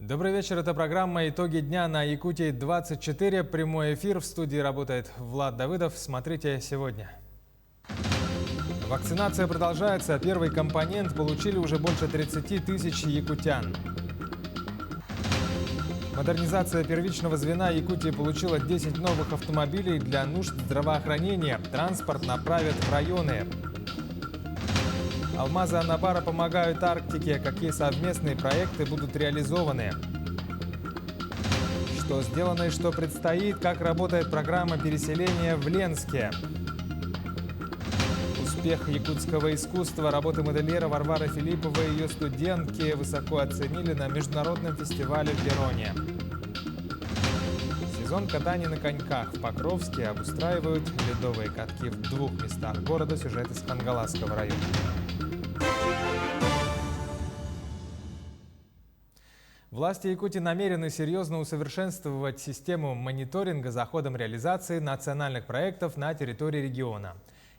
Добрый вечер, это программа «Итоги дня» на Якутии-24. Прямой эфир, в студии работает Влад Давыдов. Смотрите сегодня. Вакцинация продолжается. Первый компонент получили уже больше 30 тысяч якутян. Модернизация первичного звена Якутии получила 10 новых автомобилей для нужд здравоохранения. Транспорт направят в районы. Алмазы Анабара помогают Арктике. Какие совместные проекты будут реализованы? Что сделано и что предстоит? Как работает программа переселения в Ленске? Успех якутского искусства. Работы модельера Варвары Филипповой и ее студентки высоко оценили на международном фестивале в Бероне. Сезон катания на коньках в Покровске обустраивают ледовые катки в 2 местах города. Сюжет из Хангаласского района. Власти Якутии намерены серьезно усовершенствовать систему мониторинга за ходом реализации национальных проектов на территории региона.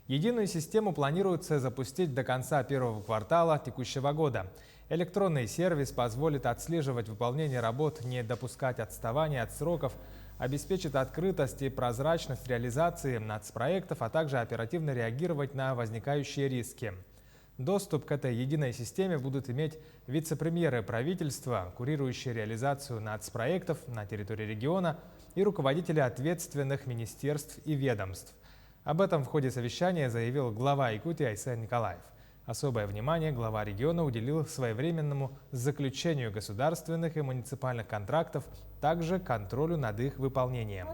Единую систему планируется запустить до конца первого квартала текущего года. Электронный сервис позволит отслеживать выполнение работ, не допускать отставания от сроков, обеспечит открытость и прозрачность реализации нацпроектов, а также оперативно реагировать на возникающие риски. Доступ к этой единой системе будут иметь вице-премьеры правительства, курирующие реализацию нацпроектов на территории региона, и руководители ответственных министерств и ведомств. Об этом в ходе совещания заявил глава Якутии Айсен Николаев. Особое внимание глава региона уделил своевременному заключению государственных и муниципальных контрактов, также контролю над их выполнением.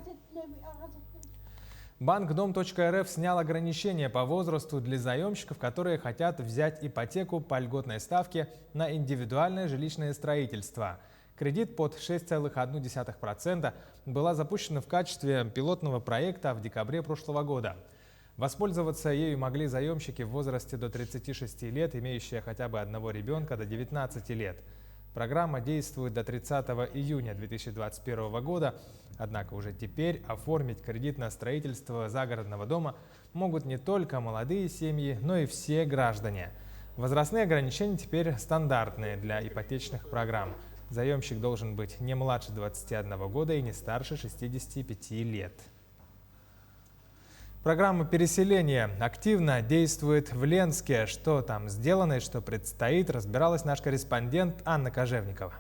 Банк Дом.РФ снял ограничения по возрасту для заемщиков, которые хотят взять ипотеку по льготной ставке на индивидуальное жилищное строительство. Кредит под 6,1% была запущена в качестве пилотного проекта в декабре прошлого года. Воспользоваться ею могли заемщики в возрасте до 36 лет, имеющие хотя бы одного ребенка до 19 лет. Программа действует до 30 июня 2021 года, однако уже теперь оформить кредит на строительство загородного дома могут не только молодые семьи, но и все граждане. Возрастные ограничения теперь стандартные для ипотечных программ. Заемщик должен быть не младше 21 года и не старше 65 лет. Программа переселения активно действует в Ленске. Что там сделано и что предстоит, разбиралась наш корреспондент Анна Кожевникова.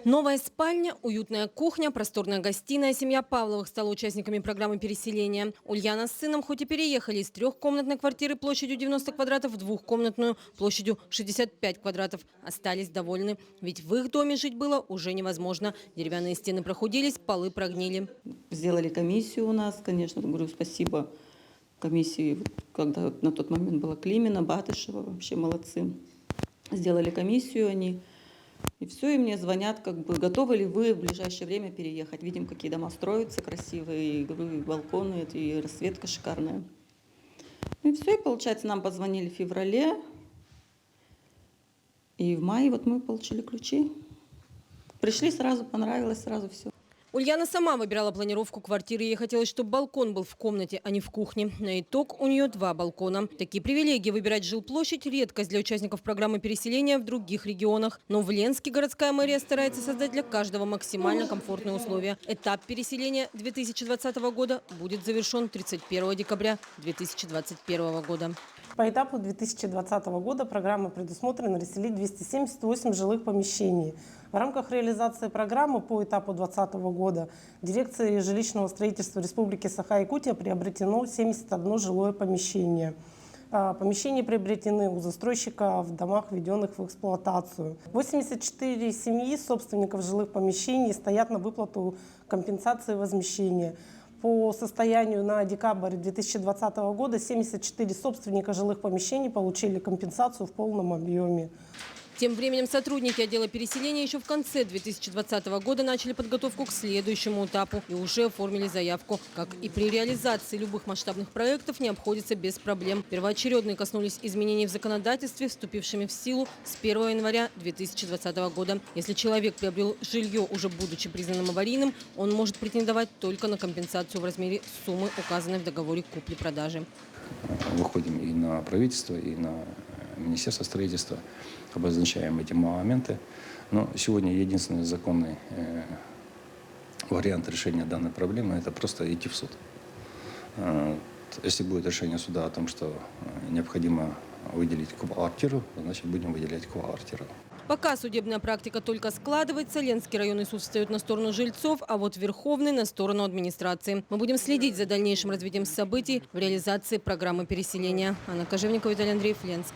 Новая спальня, уютная кухня, просторная гостиная. Семья Павловых стала участниками программы переселения. Ульяна с сыном хоть и переехали из 3-комнатной квартиры площадью 90 квадратов в 2-комнатную площадью 65 квадратов. Остались довольны, ведь в их доме жить было уже невозможно. Деревянные стены прохудились, полы прогнили. Сделали комиссию у нас, конечно, говорю спасибо комиссии, когда на тот момент была Климина, Батышева, вообще молодцы. Сделали комиссию они. И все, и мне звонят, как бы, готовы ли вы в ближайшее время переехать. Видим, какие дома строятся красивые, и, говорю, и балконы, и расцветка шикарная. И все, и получается, нам позвонили в феврале, и в мае вот мы получили ключи. Пришли сразу, понравилось сразу все. Ульяна сама выбирала планировку квартиры. Ей хотелось, чтобы балкон был в комнате, а не в кухне. На итог у нее 2 балкона. Такие привилегии выбирать жилплощадь – редкость для участников программы переселения в других регионах. Но в Ленске городская мэрия старается создать для каждого максимально комфортные условия. Этап переселения 2020 года будет завершен 31 декабря 2021 года. По этапу 2020 года программа предусмотрена расселить 278 жилых помещений. В рамках реализации программы по этапу 2020 года дирекцией жилищного строительства Республики Саха-Якутия приобретено 71 жилое помещение. Помещения приобретены у застройщика в домах, введенных в эксплуатацию. 84 семьи собственников жилых помещений стоят на выплату компенсации возмещения. По состоянию на декабрь 2020 года 74 собственника жилых помещений получили компенсацию в полном объеме. Тем временем сотрудники отдела переселения еще в конце 2020 года начали подготовку к следующему этапу и уже оформили заявку. Как и при реализации любых масштабных проектов, не обходится без проблем. Первоочередные коснулись изменений в законодательстве, вступившими в силу с 1 января 2020 года. Если человек приобрел жилье, уже будучи признанным аварийным, он может претендовать только на компенсацию в размере суммы, указанной в договоре купли-продажи. Выходим и на правительство, и на Министерство строительства, обозначаем эти моменты. Но сегодня единственный законный вариант решения данной проблемы – это просто идти в суд. Если будет решение суда о том, что необходимо выделить квартиру, значит будем выделять квартиру. Пока судебная практика только складывается, Ленский районный суд встает на сторону жильцов, а вот Верховный – на сторону администрации. Мы будем следить за дальнейшим развитием событий в реализации программы переселения. Анна Кожевникова, Виталий Андреев, Ленск.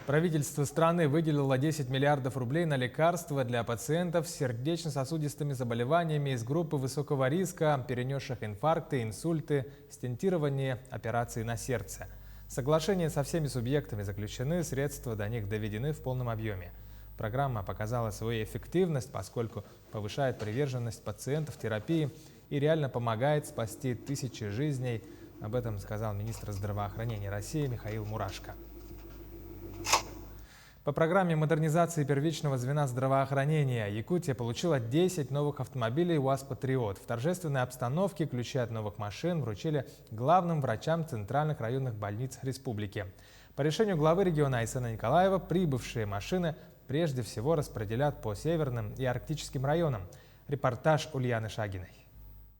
Правительство страны выделило 10 миллиардов рублей на лекарства для пациентов с сердечно-сосудистыми заболеваниями из группы высокого риска, перенесших инфаркты, инсульты, стентирование, операции на сердце. Соглашения со всеми субъектами заключены, средства до них доведены в полном объеме. Программа показала свою эффективность, поскольку повышает приверженность пациентов терапии и реально помогает спасти тысячи жизней. Об этом сказал министр здравоохранения России Михаил Мурашко. По программе модернизации первичного звена здравоохранения Якутия получила 10 новых автомобилей УАЗ «Патриот». В торжественной обстановке ключи от новых машин вручили главным врачам центральных районных больниц республики. По решению главы региона Айсена Николаева, прибывшие машины прежде всего распределят по северным и арктическим районам. Репортаж Ульяны Шагиной.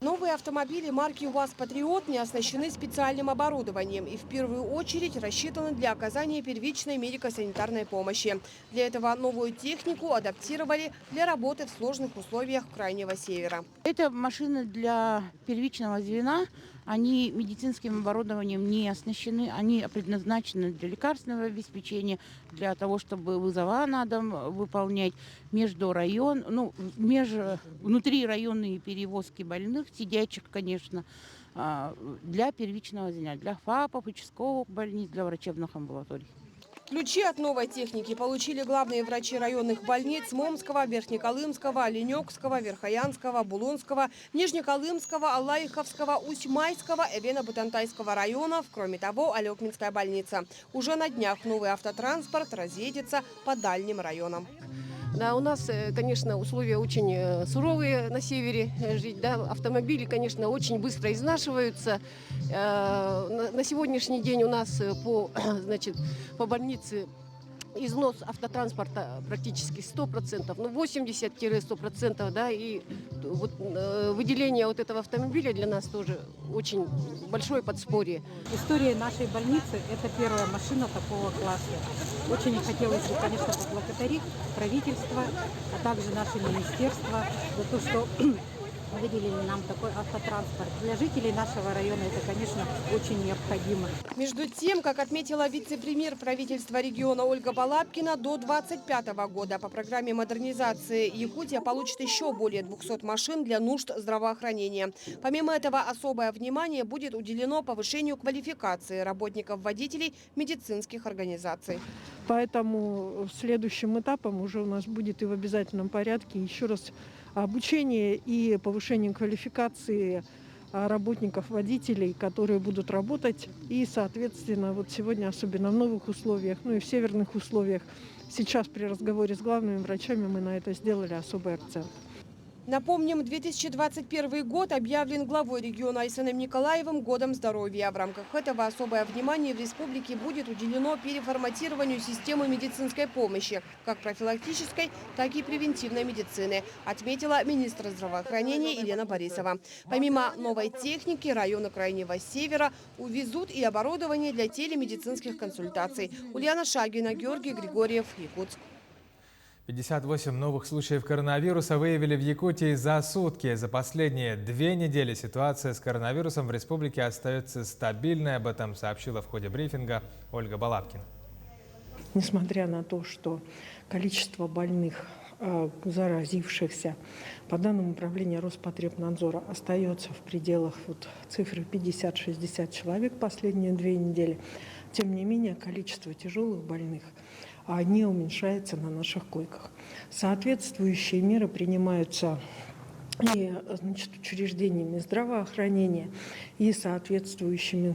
Новые автомобили марки УАЗ «Патриот» не оснащены специальным оборудованием и в первую очередь рассчитаны для оказания первичной медико-санитарной помощи. Для этого новую технику адаптировали для работы в сложных условиях Крайнего Севера. Это машины для первичного звена. Они медицинским оборудованием не оснащены. Они предназначены для лекарственного обеспечения, для того, чтобы вызова на дом выполнять, внутрирайонные перевозки больных, сидячих, конечно, для первичного звена, для ФАПов, участковых больниц, для врачебных амбулаторий. Ключи от новой техники получили главные врачи районных больниц Момского, Верхнеколымского, Оленёкского, Верхоянского, Булонского, Нижнеколымского, Аллаиховского, Усть-Майского, Эвено-Бутантайского районов. Кроме того, Алекминская больница. Уже на днях новый автотранспорт разъедется по дальним районам. Да, у нас, конечно, условия очень суровые на севере жить. Да. Автомобили, конечно, очень быстро изнашиваются. На сегодняшний день у нас по больнице износ автотранспорта практически 100%, 80-100%, да, и вот, выделение вот этого автомобиля для нас тоже очень большое подспорье. История нашей больницы – это первая машина такого класса. Очень хотелось бы, конечно, поблагодарить правительство, а также наше министерство за то, что выделили нам такой автотранспорт. Для жителей нашего района это, конечно, очень необходимо. Между тем, как отметила вице-премьер правительства региона Ольга Балабкина, до 2025 года по программе модернизации Якутия получит еще более 200 машин для нужд здравоохранения. Помимо этого, особое внимание будет уделено повышению квалификации работников-водителей медицинских организаций. Поэтому следующим этапом уже у нас будет и в обязательном порядке еще раз обучение и повышение квалификации работников, водителей, которые будут работать. И, соответственно, вот сегодня, особенно в новых условиях, и в северных условиях, сейчас при разговоре с главными врачами мы на это сделали особый акцент. Напомним, 2021 год объявлен главой региона Айсеном Николаевым годом здоровья. В рамках этого особое внимание в республике будет уделено переформатированию системы медицинской помощи, как профилактической, так и превентивной медицины, отметила министр здравоохранения Елена Борисова. Помимо новой техники, районы Крайнего Севера увезут и оборудование для телемедицинских консультаций. Ульяна Шагина, Георгий Григорьев, Якутск. 58 новых случаев коронавируса выявили в Якутии за сутки. За последние 2 недели ситуация с коронавирусом в республике остается стабильной. Об этом сообщила в ходе брифинга Ольга Балабкина. Несмотря на то, что количество больных, заразившихся, по данным управления Роспотребнадзора, остается в пределах цифры 50-60 человек последние 2 недели, тем не менее количество тяжелых больных не уменьшается на наших койках. Соответствующие меры принимаются и учреждениями здравоохранения, и соответствующими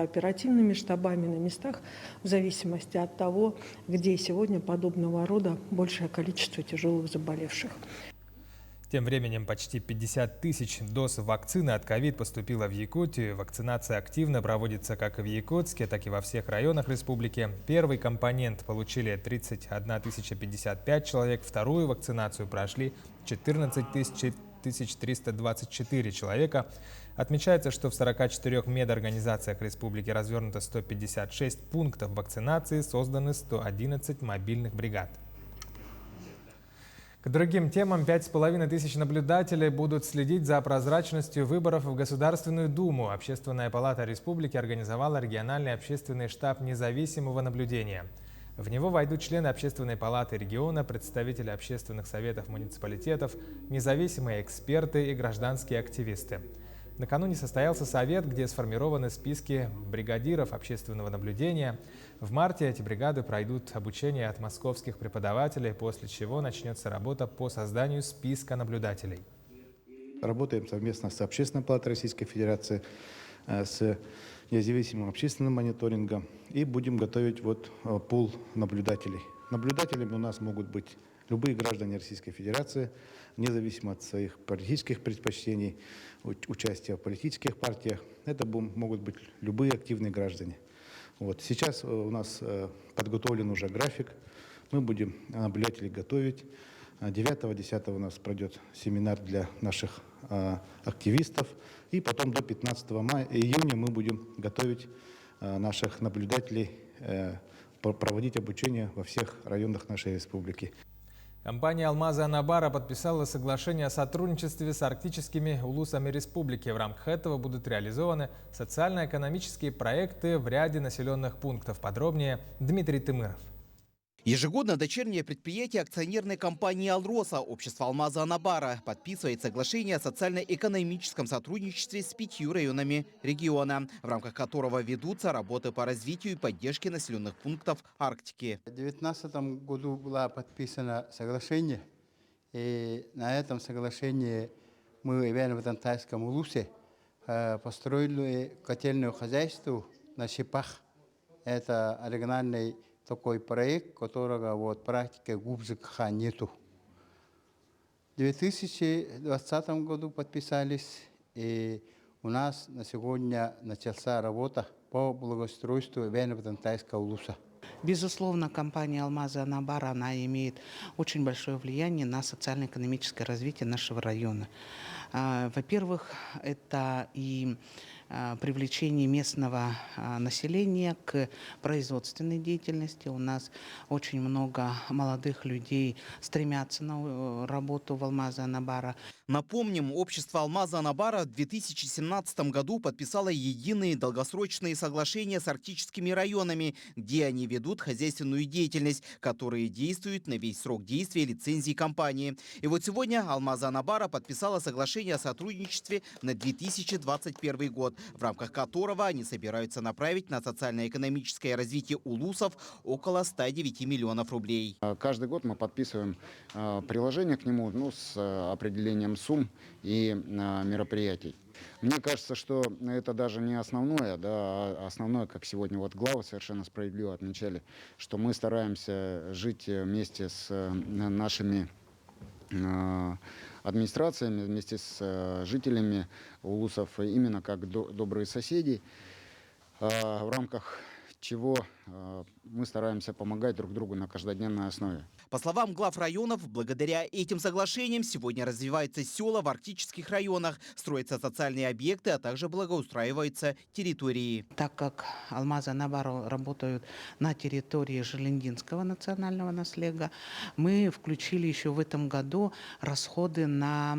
оперативными штабами на местах, в зависимости от того, где сегодня подобного рода большее количество тяжелых заболевших. Тем временем почти 50 тысяч доз вакцины от ковид поступило в Якутию. Вакцинация активно проводится как в Якутске, так и во всех районах республики. Первый компонент получили 31 055 человек, вторую вакцинацию прошли 14 324 человека. Отмечается, что в 44 медорганизациях республики развернуто 156 пунктов вакцинации, созданы 111 мобильных бригад. К другим темам 5500 наблюдателей будут следить за прозрачностью выборов в Государственную Думу. Общественная палата республики организовала региональный общественный штаб независимого наблюдения. В него войдут члены Общественной палаты региона, представители общественных советов муниципалитетов, независимые эксперты и гражданские активисты. Накануне состоялся совет, где сформированы списки бригадиров общественного наблюдения. В марте эти бригады пройдут обучение от московских преподавателей, после чего начнется работа по созданию списка наблюдателей. Работаем совместно с Общественной палатой Российской Федерации, с независимым общественным мониторингом и будем готовить пул наблюдателей. Наблюдателями у нас могут быть любые граждане Российской Федерации, независимо от своих политических предпочтений, участия в политических партиях. Это могут быть любые активные граждане. Сейчас у нас подготовлен уже график. Мы будем наблюдателей готовить. 9-10 у нас пройдет семинар для наших активистов. И потом до 15 июня мы будем готовить наших наблюдателей, проводить обучение во всех районах нашей республики. Компания «Алмазы Анабара» подписала соглашение о сотрудничестве с арктическими улусами республики. В рамках этого будут реализованы социально-экономические проекты в ряде населенных пунктов. Подробнее Дмитрий Тымыров. Ежегодно дочернее предприятие акционерной компании «Алроса» общество «Алмазы Анабара» подписывает соглашение о социально-экономическом сотрудничестве с 5 районами региона, в рамках которого ведутся работы по развитию и поддержке населенных пунктов Арктики. В 2019 году было подписано соглашение, и на этом соглашении мы в Ивано-Франковском улусе построили котельное хозяйство на Шипах. Это оригинальный такой проект, которого практики в ЖКХ нету. В 2020 году подписались, и у нас на сегодня начался работа по благоустройству Ивано-Франковского улуса. Безусловно, компания «Алмазы Анабара» она имеет очень большое влияние на социально-экономическое развитие нашего района. Во-первых, это и привлечение местного населения к производственной деятельности. У нас очень много молодых людей стремятся на работу в «Алмазы Анабара». Напомним, общество «Алмазы Анабара» в 2017 году подписало единые долгосрочные соглашения с арктическими районами, где они ведут хозяйственную деятельность, которые действуют на весь срок действия лицензии компании. И сегодня «Алмазы Анабара» подписала соглашение о сотрудничестве на 2021 год, в рамках которого они собираются направить на социально-экономическое развитие улусов около 109 миллионов рублей. Каждый год мы подписываем приложение к нему с определением сумм и мероприятий. Мне кажется, что это даже не основное, основное, как сегодня главы совершенно справедливо отмечали, что мы стараемся жить вместе с нашими администрациями, вместе с жителями улусов, именно как добрые соседи, в рамках чего мы стараемся помогать друг другу на каждодневной основе. По словам глав районов, благодаря этим соглашениям сегодня развиваются села в арктических районах, строятся социальные объекты, а также благоустраиваются территории. Так как «Алмазы Анабара» работают на территории Желендинского национального наследия, мы включили еще в этом году расходы на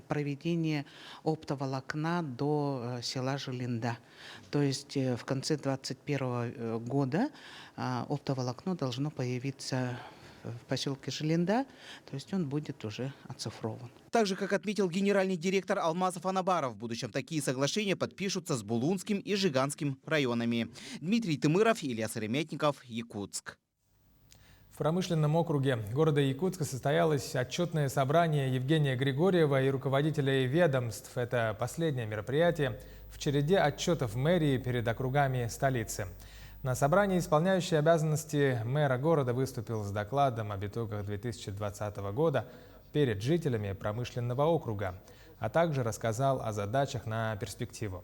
проведение оптоволокна до села Желенда. То есть в конце 2021 года оптоволокно должно появиться в поселке Желенда, то есть он будет уже оцифрован. Так же, как отметил генеральный директор «Алмазов Анабара», в будущем такие соглашения подпишутся с Булунским и Жиганским районами. Дмитрий Тымыров, Илья Сыромятников, Якутск. В промышленном округе города Якутска состоялось отчетное собрание Евгения Григорьева и руководителей ведомств. Это последнее мероприятие в череде отчетов мэрии перед округами столицы. На собрании исполняющий обязанности мэра города выступил с докладом об итогах 2020 года. перед жителями промышленного округа, а также рассказал о задачах на перспективу.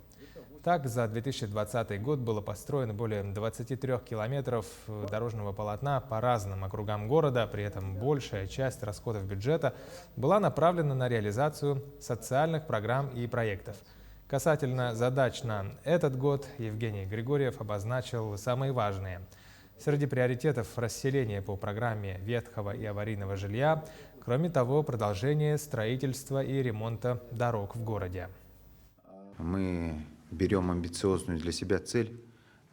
Так, за 2020 год было построено более 23 километров дорожного полотна по разным округам города, при этом большая часть расходов бюджета была направлена на реализацию социальных программ и проектов. Касательно задач на этот год Евгений Григорьев обозначил самые важные. Среди приоритетов расселение по программе ветхого и аварийного жилья, кроме того, продолжение строительства и ремонта дорог в городе. Мы берем амбициозную для себя цель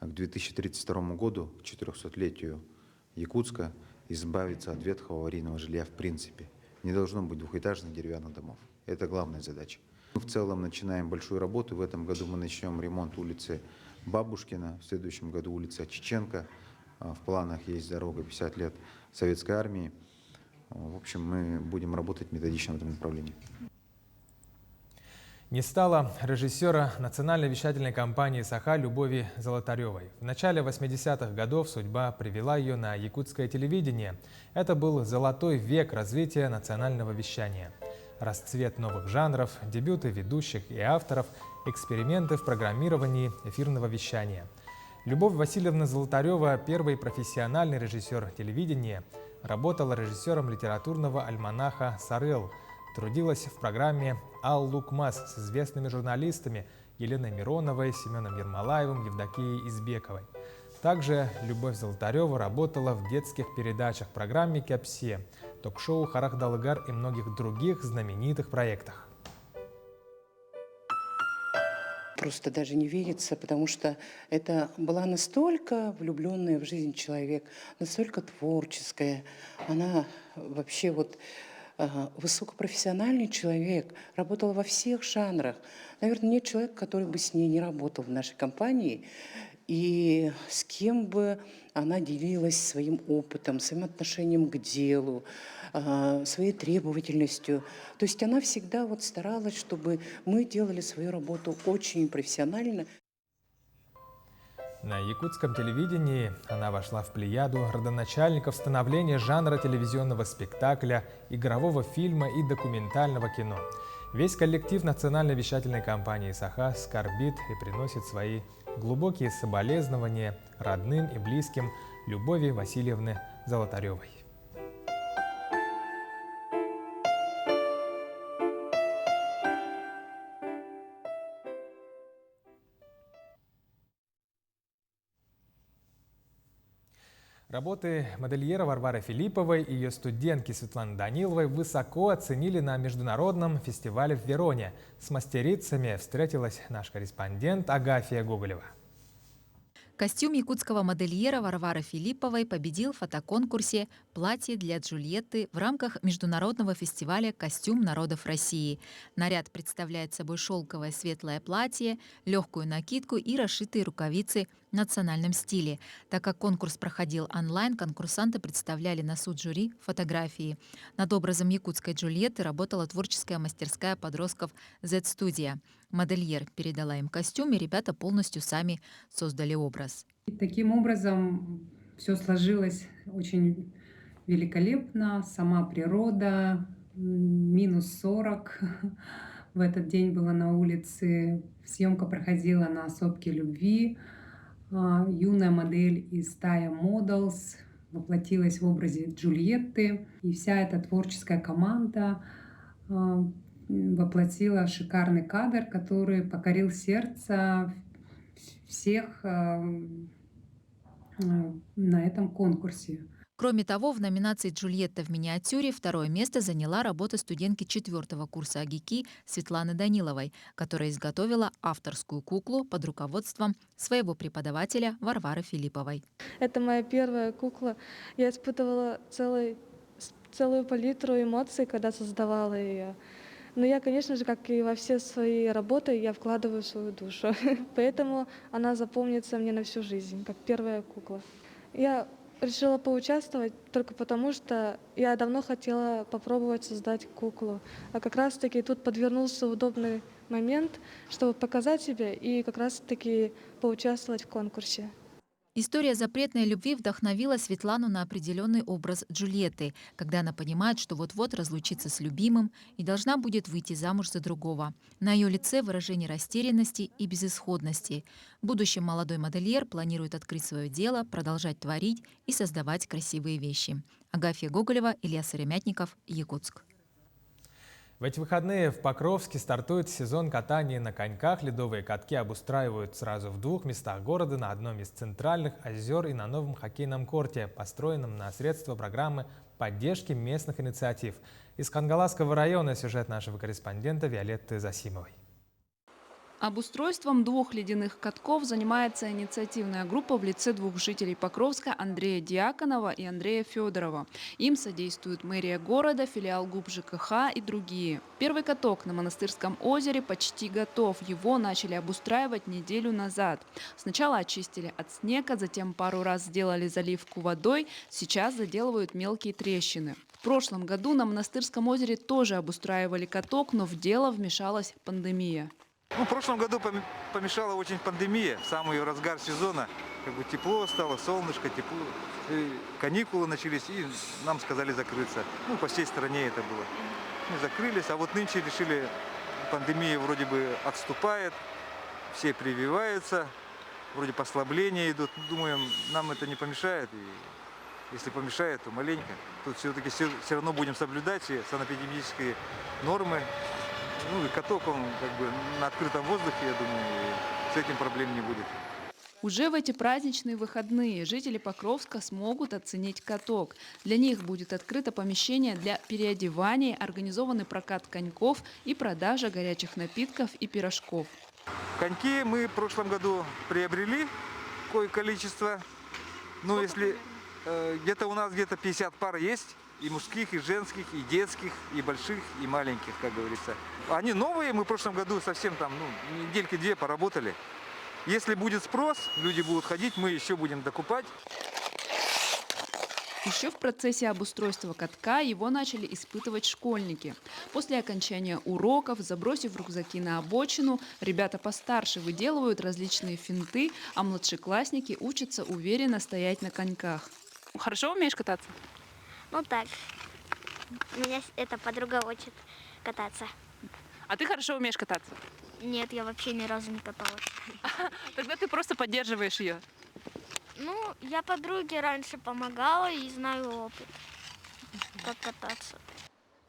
к 2032 году, к 400-летию Якутска, избавиться от ветхого аварийного жилья в принципе. Не должно быть двухэтажных деревянных домов. Это главная задача. Мы в целом начинаем большую работу. В этом году мы начнем ремонт улицы Бабушкина, в следующем году улица Чеченко. В планах есть дорога 50 лет Советской армии. В общем, мы будем работать методично в этом направлении. Не стало режиссера национальной вещательной компании «Саха» Любови Золотаревой. В начале 80-х годов судьба привела ее на якутское телевидение. Это был золотой век развития национального вещания. Расцвет новых жанров, дебюты ведущих и авторов, эксперименты в программировании эфирного вещания. Любовь Васильевна Золотарева, первый профессиональный режиссер телевидения, работала режиссером литературного альманаха «Сарел», трудилась в программе «Ал-Лукмас» с известными журналистами Еленой Мироновой, Семеном Ермолаевым, Евдокией Избековой. Также Любовь Золотарева работала в детских передачах, программе «Кепсе», ток-шоу «Харах-Далыгар» и многих других знаменитых проектах. Просто даже не верится, потому что это была настолько влюбленная в жизнь человек, настолько творческая. Она вообще высокопрофессиональный человек, работала во всех жанрах. Наверное, нет человека, который бы с ней не работал в нашей компании. И с кем бы она делилась своим опытом, своим отношением к делу, своей требовательностью. То есть она всегда старалась, чтобы мы делали свою работу очень профессионально. На якутском телевидении она вошла в плеяду родоначальников становления жанра телевизионного спектакля, игрового фильма и документального кино. Весь коллектив национальной вещательной компании «Саха» скорбит и приносит свои глубокие соболезнования родным и близким Любови Васильевны Золотаревой. Работы модельера Варвары Филипповой и ее студентки Светланы Даниловой высоко оценили на международном фестивале в Вероне. С мастерицами встретилась наш корреспондент Агафья Гоголева. Костюм якутского модельера Варвары Филипповой победил в фотоконкурсе «Платье для Джульетты» в рамках международного фестиваля «Костюм народов России». Наряд представляет собой шелковое светлое платье, легкую накидку и расшитые рукавицы в национальном стиле. Так как конкурс проходил онлайн, конкурсанты представляли на суд жюри фотографии. Над образом якутской Джульетты работала творческая мастерская подростков Z-студия. Модельер передала им костюм, и ребята полностью сами создали образ. Таким образом, все сложилось очень великолепно. Сама природа, минус 40. В этот день была на улице. Съемка проходила на сопке любви. Юная модель из Taya Models воплотилась в образе Джульетты. И вся эта творческая команда воплотила шикарный кадр, который покорил сердце всех на этом конкурсе. Кроме того, в номинации «Джульетта в миниатюре» второе место заняла работа студентки 4-го курса АГИКИ Светланы Даниловой, которая изготовила авторскую куклу под руководством своего преподавателя Варвары Филипповой. Это моя первая кукла. Я испытывала целую палитру эмоций, когда создавала ее. Но я, конечно же, как и во все свои работы, я вкладываю свою душу. Поэтому она запомнится мне на всю жизнь, как первая кукла. Я решила поучаствовать только потому, что я давно хотела попробовать создать куклу. А как раз-таки тут подвернулся удобный момент, чтобы показать себя и как раз-таки поучаствовать в конкурсе. История запретной любви вдохновила Светлану на определенный образ Джульетты, когда она понимает, что вот-вот разлучится с любимым и должна будет выйти замуж за другого. На ее лице выражение растерянности и безысходности. В будущем молодой модельер планирует открыть свое дело, продолжать творить и создавать красивые вещи. Агафья Гоголева, Илья Сыромятников, Якутск. В эти выходные в Покровске стартует сезон катания на коньках. Ледовые катки обустраивают сразу в 2 местах города, на одном из центральных озер и на новом хоккейном корте, построенном на средства программы поддержки местных инициатив. Из Хангаласского района сюжет нашего корреспондента Виолетты Засимовой. Обустройством 2 ледяных катков занимается инициативная группа в лице 2 жителей Покровска Андрея Дьяконова и Андрея Федорова. Им содействуют мэрия города, филиал ГУП ЖКХ и другие. Первый каток на Монастырском озере почти готов. Его начали обустраивать неделю назад. Сначала очистили от снега, затем пару раз сделали заливку водой. Сейчас заделывают мелкие трещины. В прошлом году на Монастырском озере тоже обустраивали каток, но в дело вмешалась пандемия. В прошлом году помешала очень пандемия, в самый разгар сезона. Тепло стало, солнышко, тепло, каникулы начались, и нам сказали закрыться. По всей стране это было. Мы закрылись, а вот нынче решили, пандемия вроде бы отступает, все прививаются, вроде послабления идут. Думаем, нам это не помешает, и если помешает, то маленько. Тут все-таки все равно будем соблюдать все санэпидемические нормы. И каток, он на открытом воздухе, я думаю, с этим проблем не будет. Уже в эти праздничные выходные жители Покровска смогут оценить каток. Для них будет открыто помещение для переодевания, организованный прокат коньков и продажа горячих напитков и пирожков. Коньки мы в прошлом году приобрели кое количество. Если где-то у нас 50 пар есть. И мужских, и женских, и детских, и больших, и маленьких, как говорится. Они новые, мы в прошлом году совсем недельки-2 поработали. Если будет спрос, люди будут ходить, мы еще будем докупать. Еще в процессе обустройства катка его начали испытывать школьники. После окончания уроков, забросив рюкзаки на обочину, ребята постарше выделывают различные финты, а младшеклассники учатся уверенно стоять на коньках. Хорошо умеешь кататься? Так. Меня эта подруга учит кататься. А ты хорошо умеешь кататься? Нет, я вообще ни разу не каталась. Тогда ты просто поддерживаешь ее. Я подруге раньше помогала и знаю опыт, как кататься.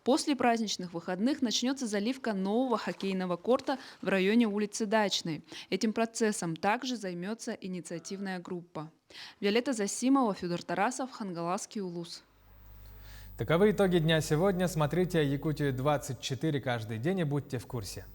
После праздничных выходных начнется заливка нового хоккейного корта в районе улицы Дачной. Этим процессом также займется инициативная группа. Виолетта Засимова, Федор Тарасов, Хангаласский улус. Таковы итоги дня сегодня. Смотрите Якутию 24 каждый день и будьте в курсе.